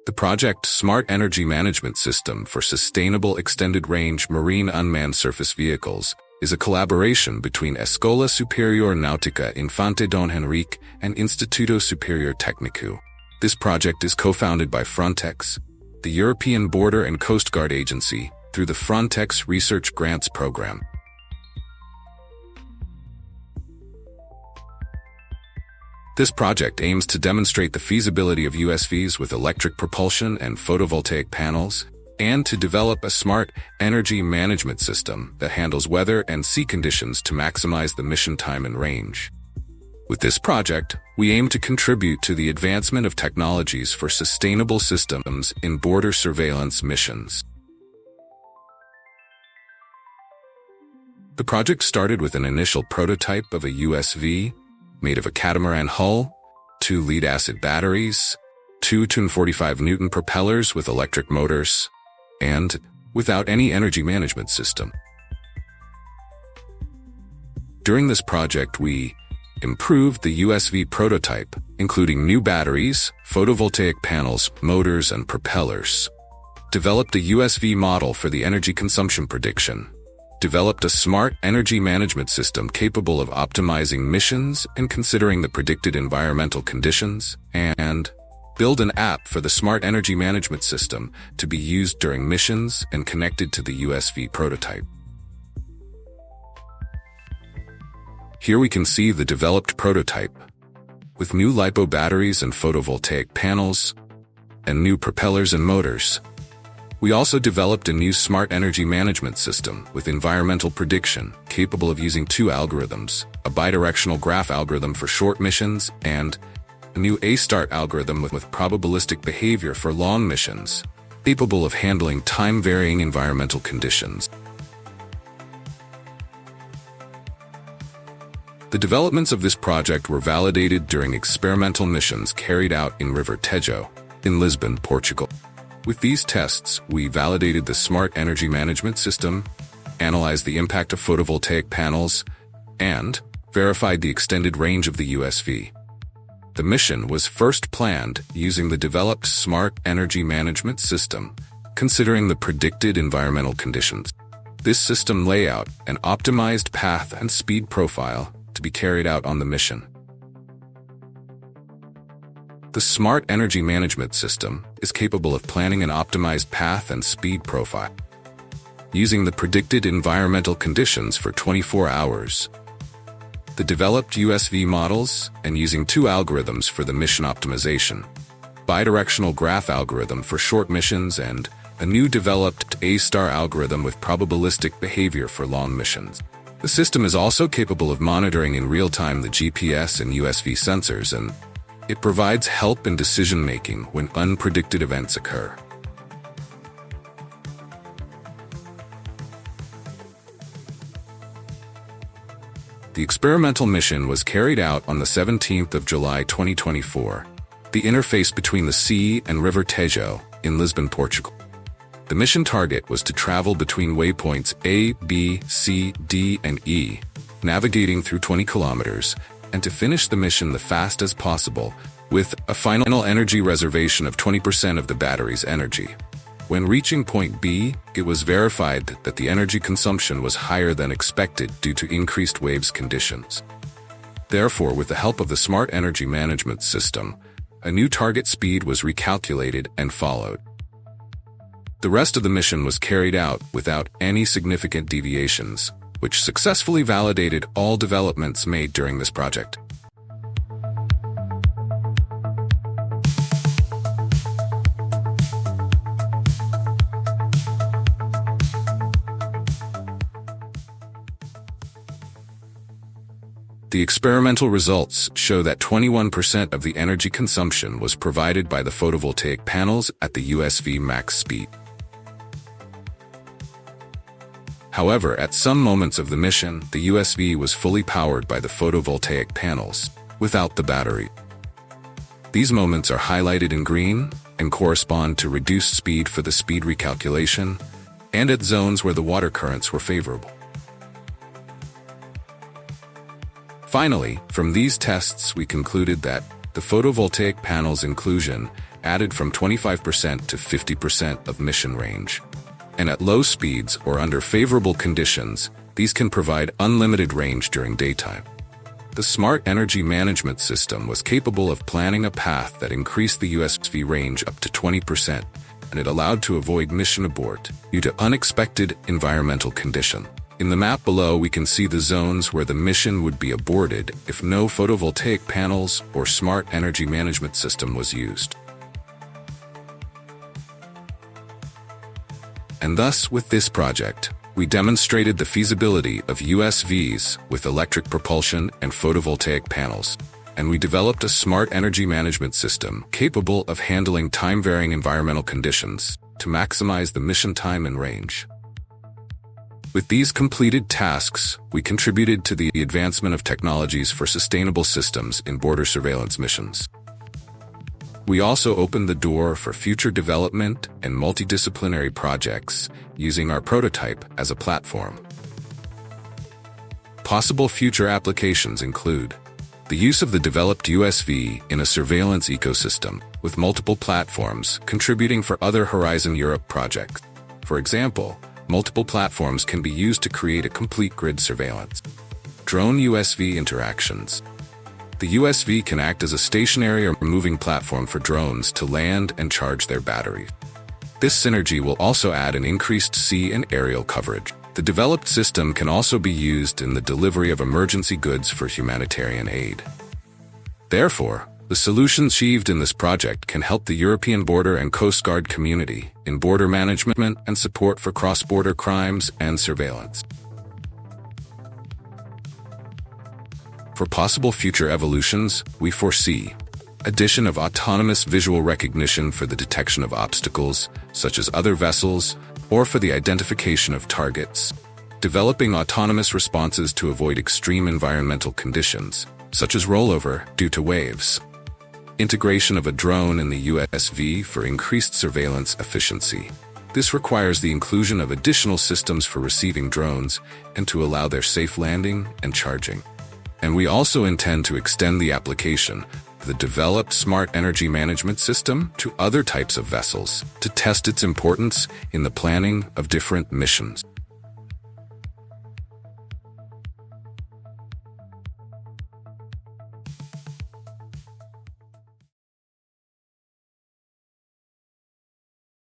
The project Smart Energy Management System for Sustainable Extended-Range Marine Unmanned Surface Vehicles is a collaboration between Escola Superior Náutica Infante Don Henrique and Instituto Superior Técnico. This project is co-founded by FRONTEX, the European Border and Coast Guard Agency, through the FRONTEX Research Grants Program. This project aims to demonstrate the feasibility of USVs with electric propulsion and photovoltaic panels, and to develop a smart energy management system that handles weather and sea conditions to maximize the mission time and range. With this project, we aim to contribute to the advancement of technologies for sustainable systems in border surveillance missions. The project started with an initial prototype of a USV made of a catamaran hull, 2 lead-acid batteries, 2 245-Newton propellers with electric motors, and without any energy management system. During this project, we improved the USV prototype, including new batteries, photovoltaic panels, motors, and propellers, developed a USV model for the energy consumption prediction, developed a smart energy management system capable of optimizing missions and considering the predicted environmental conditions, and build an app for the smart energy management system to be used during missions and connected to the USV prototype. Here we can see the developed prototype, with new LiPo batteries and photovoltaic panels, and new propellers and motors. We also developed a new smart energy management system with environmental prediction, capable of using 2 algorithms, a bidirectional graph algorithm for short missions and a new A-start algorithm with probabilistic behavior for long missions, capable of handling time-varying environmental conditions. The developments of this project were validated during experimental missions carried out in River Tejo, in Lisbon, Portugal. With these tests, we validated the smart energy management system, analyzed the impact of photovoltaic panels, and verified the extended range of the USV. The mission was first planned using the developed smart energy management system, considering the predicted environmental conditions. This system layout an optimized path and speed profile to be carried out on the mission. The smart energy management system is capable of planning an optimized path and speed profile, using the predicted environmental conditions for 24 hours. The developed USV models and using 2 algorithms for the mission optimization, bidirectional graph algorithm for short missions and a new developed A-star algorithm with probabilistic behavior for long missions. The system is also capable of monitoring in real time the GPS and USV sensors, and it provides help in decision-making when unpredicted events occur. The experimental mission was carried out on the 17th of July 2024, the interface between the sea and River Tejo in Lisbon, Portugal. The mission target was to travel between waypoints A, B, C, D, and E, navigating through 20 kilometers, and to finish the mission the fast as possible, with a final energy reservation of 20% of the battery's energy. When reaching point B, it was verified that the energy consumption was higher than expected due to increased waves conditions. Therefore, with the help of the smart energy management system, a new target speed was recalculated and followed. The rest of the mission was carried out without any significant deviations, which successfully validated all developments made during this project. The experimental results show that 21% of the energy consumption was provided by the photovoltaic panels at the USV max speed. However, at some moments of the mission, the USV was fully powered by the photovoltaic panels, without the battery. These moments are highlighted in green and correspond to reduced speed for the speed recalculation, and at zones where the water currents were favorable. Finally, from these tests we concluded that the The photovoltaic panels inclusion added from 25% to 50% of mission range. And at low speeds or under favorable conditions, these can provide unlimited range during daytime. The Smart Energy Management System was capable of planning a path that increased the USV range up to 20%, and it allowed to avoid mission abort due to unexpected environmental condition. In the map below, we can see the zones where the mission would be aborted if no photovoltaic panels or Smart Energy Management System was used. And thus, with this project, we demonstrated the feasibility of USVs with electric propulsion and photovoltaic panels, and we developed a smart energy management system capable of handling time-varying environmental conditions to maximize the mission time and range. With these completed tasks, we contributed to the advancement of technologies for sustainable systems in border surveillance missions. We also opened the door for future development and multidisciplinary projects using our prototype as a platform. Possible future applications include the use of the developed USV in a surveillance ecosystem, with multiple platforms contributing for other Horizon Europe projects. For example, multiple platforms can be used to create a complete grid surveillance. Drone USV interactions. The USV can act as a stationary or moving platform for drones to land and charge their batteries. This synergy will also add an increased sea and aerial coverage. The developed system can also be used in the delivery of emergency goods for humanitarian aid. Therefore, the solutions achieved in this project can help the European border and Coast Guard community in border management and support for cross-border crimes and surveillance. For possible future evolutions, we foresee addition of autonomous visual recognition for the detection of obstacles, such as other vessels, or for the identification of targets, developing autonomous responses to avoid extreme environmental conditions, such as rollover due to waves, integration of a drone in the USV for increased surveillance efficiency. This requires the inclusion of additional systems for receiving drones and to allow their safe landing and charging. And we also intend to extend the application of the developed Smart Energy Management System to other types of vessels to test its importance in the planning of different missions.